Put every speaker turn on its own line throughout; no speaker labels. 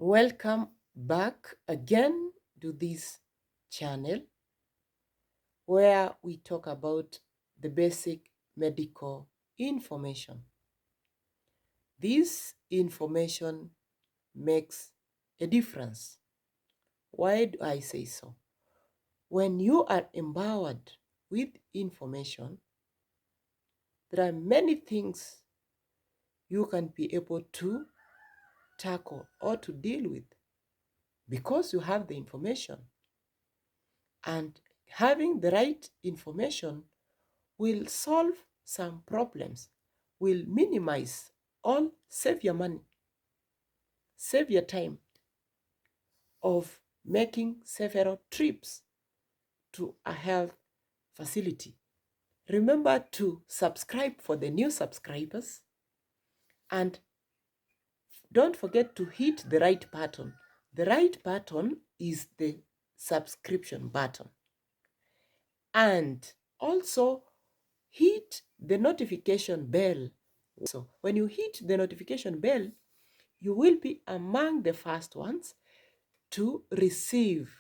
Welcome back again to this channel where we talk about the basic medical information. This information makes a difference. Why do I say so? When you are empowered with information, there are many things you can be able to tackle or to deal with because you have the information. And having the right information will solve some problems, will minimize all, save your money, save your time of making several trips to a health facility. Remember to subscribe for the new subscribers and don't forget to hit the right button. The right button is the subscription button. And also hit the notification bell. So when you hit the notification bell, you will be among the first ones to receive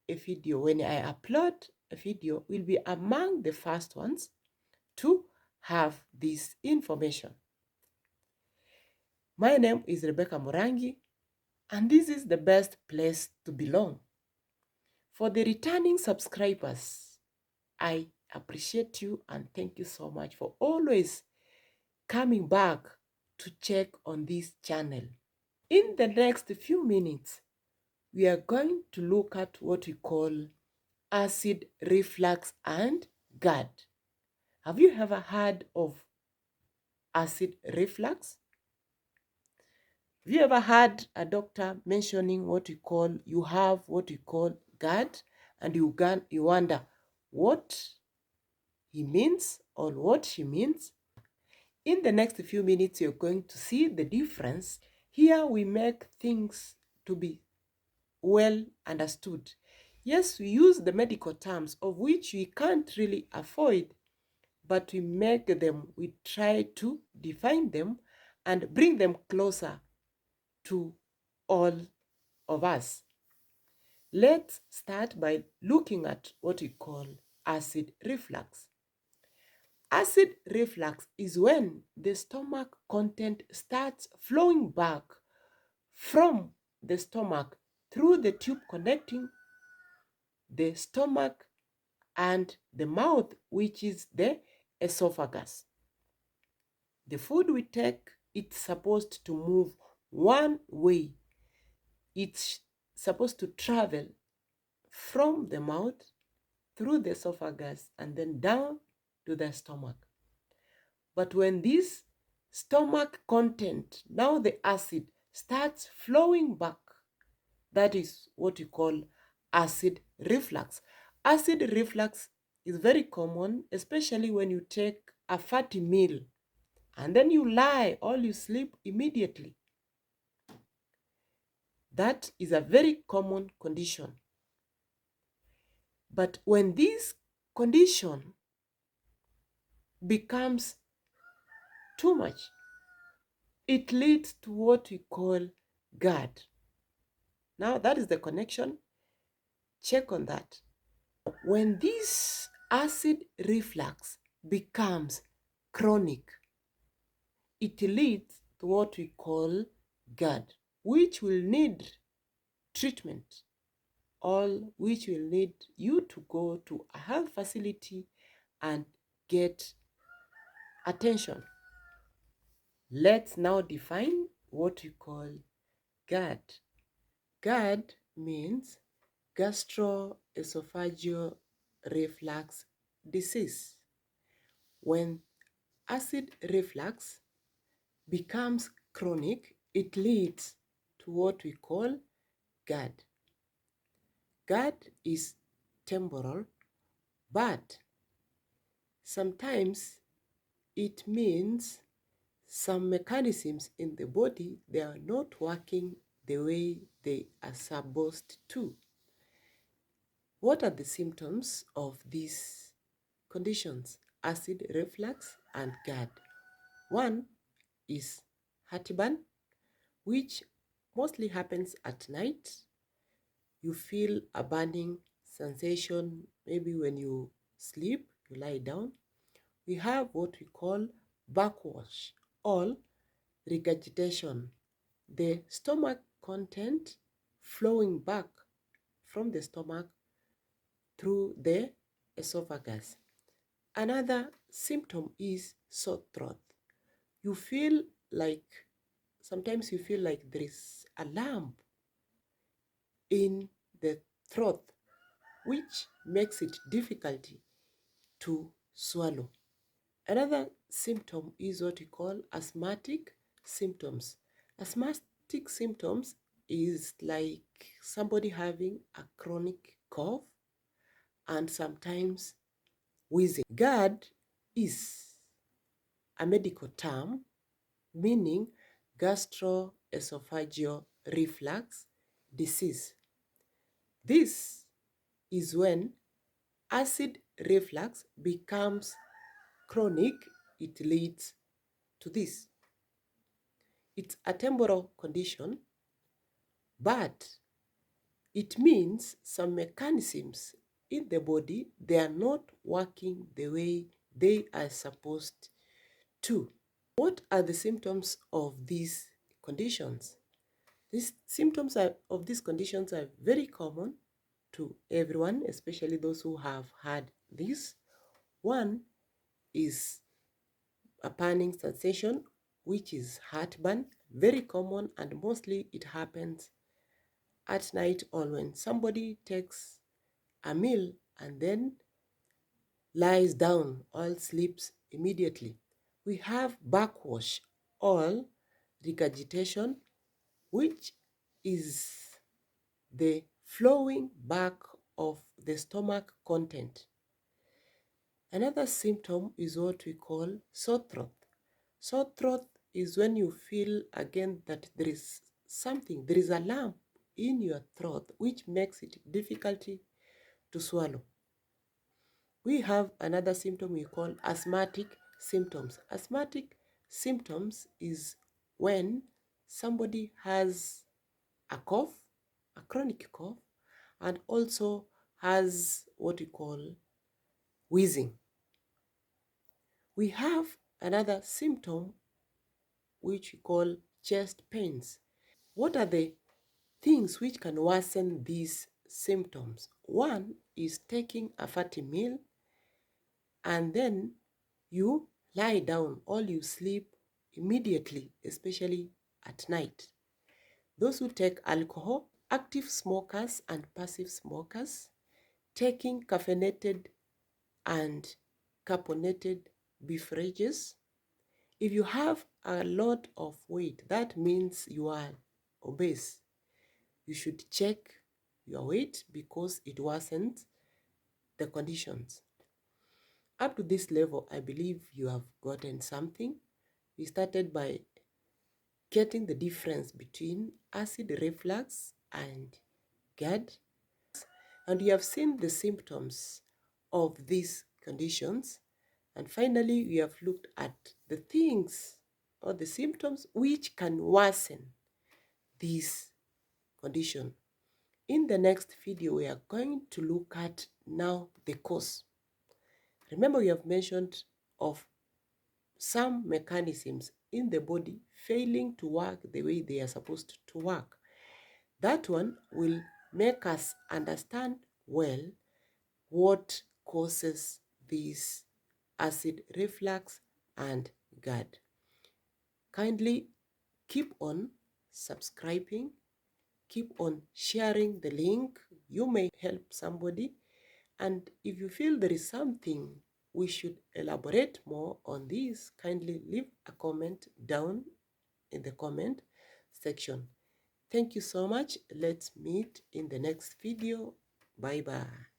a video. When I upload a video, will be among the first ones to have this information. My name is Rebecca Morangi, and this is the best place to belong. For the returning subscribers, I appreciate you and thank you so much for always coming back to check on this channel. In the next few minutes, we are going to look at what we call acid reflux and Gerd. Have you ever heard of acid reflux? Have you ever heard a doctor mentioning you have what we call Gerd, and you wonder what he means or what she means? In the next few minutes, you're going to see the difference. Here we make things to be well understood. Yes, we use the medical terms of which we can't really avoid, but we try to define them and bring them closer to all of us. Let's start by looking at what we call acid reflux. Acid reflux is when the stomach content starts flowing back from the stomach through the tube connecting the stomach and the mouth, which is the esophagus. The food we take, it's supposed to move one way. It's supposed to travel from the mouth through the esophagus and then down to the stomach. But when this stomach content, now the acid, starts flowing back, that is what we call acid reflux. Acid reflux is very common, especially when you take a fatty meal and then you lie or you sleep immediately. That is a very common condition. But when this condition becomes too much, it leads to what we call Gerd. Now that is the connection. Check on that. When this acid reflux becomes chronic, it leads to what we call Gerd, which will need treatment, or which will need you to go to a health facility and get attention. Let's now define what we call Gerd. Gerd means gastroesophageal reflux disease. When acid reflux becomes chronic, it leads to what we call Gerd. Gerd is temporal, but sometimes it means some mechanisms in the body, they are not working the way they are supposed to. What are the symptoms of these conditions? Acid reflux and Gerd. One is heartburn, which mostly happens at night. You feel a burning sensation, maybe when you sleep, you lie down. We have what we call backwash or regurgitation. The stomach content flowing back from the stomach through the esophagus. Another symptom is sore throat. You feel like, sometimes you feel like there is a lump in the throat, which makes it difficult to swallow. Another symptom is what we call asthmatic symptoms. Asthmatic symptoms is like somebody having a chronic cough and sometimes wheezing. GERD is a medical term meaning gastroesophageal reflux disease. This is when acid reflux becomes chronic. It leads to this. It's a temporal condition, but it means some mechanisms in the body, they are not working the way they are supposed to. What are the symptoms of these conditions? These symptoms of these conditions are very common to everyone, especially those who have had this. One is a burning sensation, which is heartburn, very common, and mostly it happens at night or when somebody takes a meal and then lies down or sleeps immediately. We have backwash or regurgitation, which is the flowing back of the stomach content. Another symptom is what we call sore throat. Sore throat is when you feel again that there is a lump in your throat, which makes it difficult to swallow. We have another symptom we call asthmatic symptoms. Asthmatic symptoms is when somebody has a cough, a chronic cough, and also has what we call wheezing. We have another symptom which we call chest pains. What are the things which can worsen these symptoms? One is taking a fatty meal and then you lie down or you sleep immediately, especially at night. Those who take alcohol, active smokers and passive smokers, taking caffeinated and carbonated beverages. If you have a lot of weight, that means you are obese. You should check your weight because it worsens the conditions. Up to this level, I believe you have gotten something. We started by getting the difference between acid reflux and GERD, and you have seen the symptoms of these conditions. And finally, we have looked at the things or the symptoms which can worsen this condition. In the next video, we are going to look at now the cause. Remember, we have mentioned of some mechanisms in the body failing to work the way they are supposed to work. That one will make us understand well what causes this acid reflux and GERD. Kindly keep on subscribing, keep on sharing the link. You may help somebody. And if you feel there is something we should elaborate more on this, kindly leave a comment down in the comment section. Thank you so much. Let's meet in the next video. Bye bye.